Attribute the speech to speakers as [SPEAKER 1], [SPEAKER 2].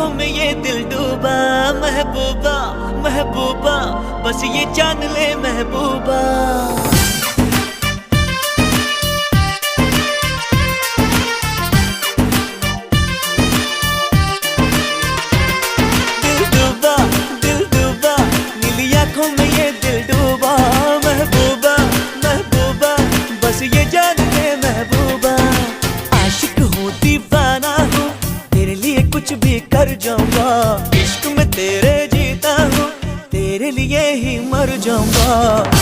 [SPEAKER 1] आंखों में ये दिल डूबा, महबूबा महबूबा बस ये जान ले महबूबा। दिल डूबा नीली आंखों में ये दिल डूबा, महबूबा महबूबा बस ये जान ले महबूबा। आशिक हूँ दीवाना हूँ, तेरे लिए कुछ भी कर जाऊंगा। इश्क में तेरे जीता हूँ, तेरे लिए ही मर जाऊंगा।